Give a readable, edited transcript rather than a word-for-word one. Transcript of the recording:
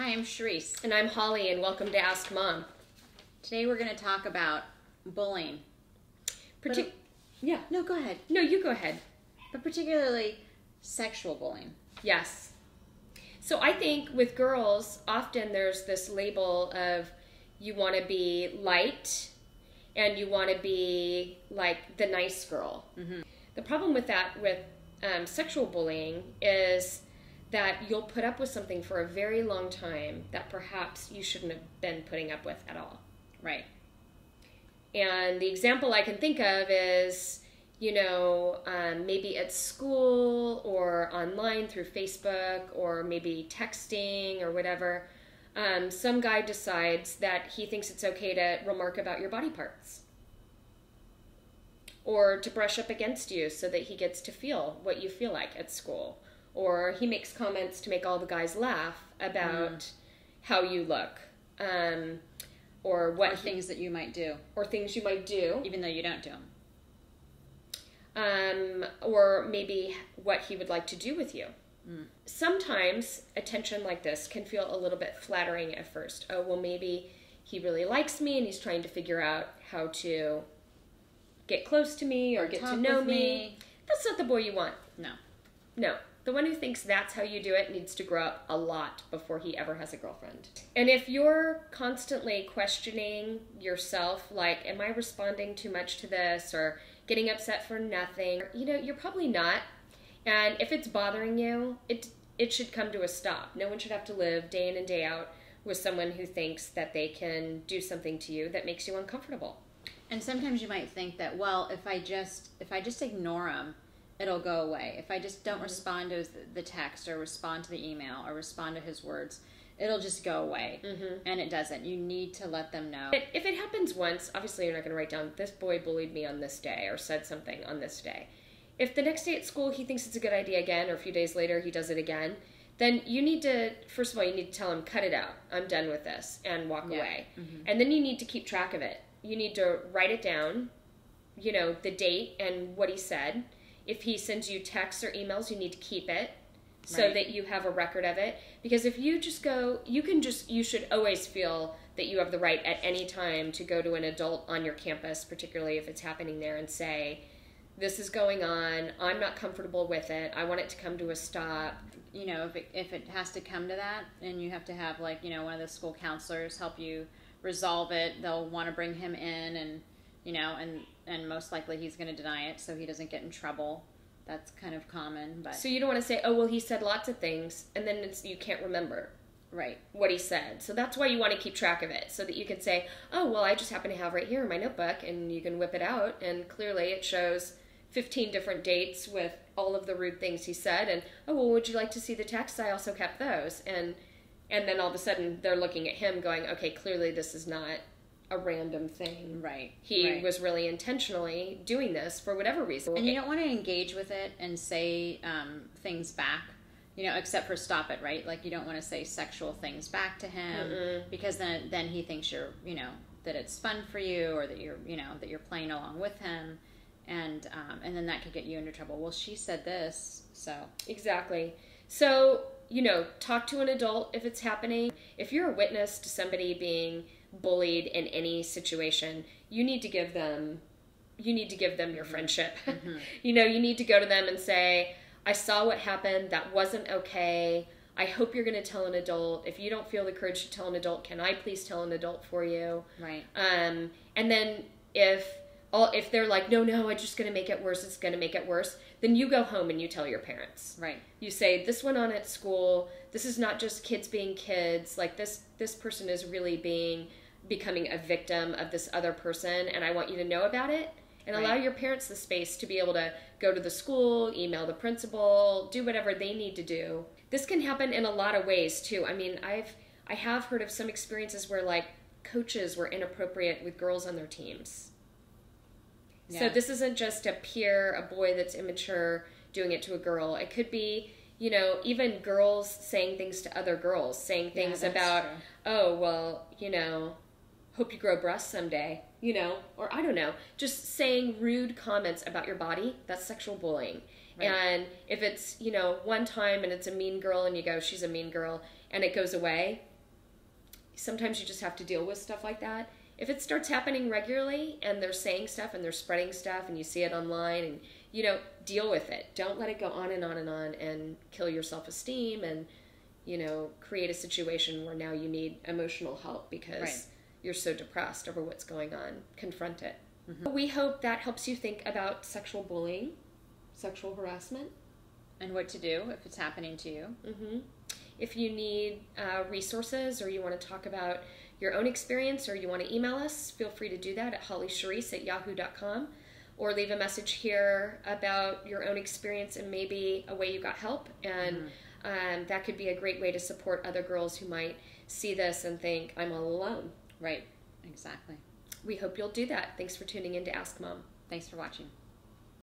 Hi, I'm Charisse. And I'm Holly, and welcome to Ask Mom. Today we're going to talk about bullying. Yeah. No, go ahead. No, you go ahead. But particularly sexual bullying. Yes. So I think with girls, often there's this label of you want to be light and you want to be like the nice girl. Mm-hmm. The problem with that, with sexual bullying, is that you'll put up with something for a very long time that perhaps you shouldn't have been putting up with at all. Right. And the example I can think of is, maybe at school or online through Facebook or maybe texting or whatever. Some guy decides that he thinks it's okay to remark about your body parts or to brush up against you so that he gets to feel what you feel like at school. Or he makes comments to make all the guys laugh about how you look. Or things that you might do. Or things you might do. Even though you don't do them. Or maybe what he would like to do with you. Mm. Sometimes attention like this can feel a little bit flattering at first. Oh, well, maybe he really likes me and he's trying to figure out how to get close to me or get to know me. That's not the boy you want. No. The one who thinks that's how you do it needs to grow up a lot before he ever has a girlfriend. And if you're constantly questioning yourself, like, am I responding too much to this or getting upset for nothing? You're probably not. And if it's bothering you, it should come to a stop. No one should have to live day in and day out with someone who thinks that they can do something to you that makes you uncomfortable. And sometimes you might think that, well, if I just ignore him, it'll go away. If I just don't respond to the text or respond to the email or respond to his words, it'll just go away. Mm-hmm. And it doesn't. You need to let them know. If it happens once, obviously you're not going to write down, this boy bullied me on this day or said something on this day. If the next day at school he thinks it's a good idea again, or a few days later he does it again, then you need to, first of all, you need to tell him, cut it out. I'm done with this, and walk away. Mm-hmm. And then you need to keep track of it. You need to write it down, the date and what he said. If he sends you texts or emails, you need to keep it so that you have a record of it. Because if you just go, you should always feel that you have the right at any time to go to an adult on your campus, particularly if it's happening there, and say, this is going on, I'm not comfortable with it, I want it to come to a stop. If it has to come to that, and you have to have, one of the school counselors help you resolve it, they'll want to bring him in and most likely he's going to deny it so he doesn't get in trouble. That's kind of common. But so you don't want to say, oh, well, he said lots of things, and then you can't remember what he said. So that's why you want to keep track of it, so that you can say, oh, well, I just happen to have right here in my notebook, and you can whip it out, and clearly it shows 15 different dates with all of the rude things he said, and, oh, well, would you like to see the texts? I also kept those. And then all of a sudden they're looking at him going, okay, clearly this is not a random thing. Right. He was really intentionally doing this for whatever reason. And you don't want to engage with it and say things back, except for stop it, right? Like, you don't want to say sexual things back to him because then he thinks you're, that it's fun for you, or that you're playing along with him. And then that could get you into trouble. Well, she said this, so. Exactly. So, talk to an adult if it's happening. If you're a witness to somebody being bullied in any situation, you need to give them your friendship. Mm-hmm. You need to go to them and say, I saw what happened, that wasn't okay, I hope you're going to tell an adult. If you don't feel the courage to tell an adult, can I please tell an adult for you? Right. And then if they're like, no, I'm just going to make it worse, it's going to make it worse, then you go home and you tell your parents. Right. You say, this went on at school, this is not just kids being kids, like this person is really becoming a victim of this other person, and I want you to know about it, and allow your parents the space to be able to go to the school, email the principal, do whatever they need to do. This can happen in a lot of ways too. I mean, I have heard of some experiences where, like, coaches were inappropriate with girls on their teams. Yeah. So this isn't just a boy that's immature doing it to a girl. It could be, even girls saying things to other girls, saying things about, true. Oh, well, hope you grow breasts someday, or I don't know, just saying rude comments about your body. That's sexual bullying. Right. And if it's, one time and it's a mean girl and you go, she's a mean girl, and it goes away, sometimes you just have to deal with stuff like that. If it starts happening regularly and they're saying stuff and they're spreading stuff and you see it online, and deal with it. Don't let it go on and on and on and kill your self-esteem and create a situation where now you need emotional help because you're so depressed over what's going on. Confront it. Mm-hmm. We hope that helps you think about sexual bullying, sexual harassment, and what to do if it's happening to you. Mm-hmm. If you need resources, or you want to talk about your own experience, or you want to email us, feel free to do that at hollycharisse@yahoo.com, or leave a message here about your own experience and maybe a way you got help. And that could be a great way to support other girls who might see this and think, I'm all alone. Right, exactly. We hope you'll do that. Thanks for tuning in to Ask Mom. Thanks for watching.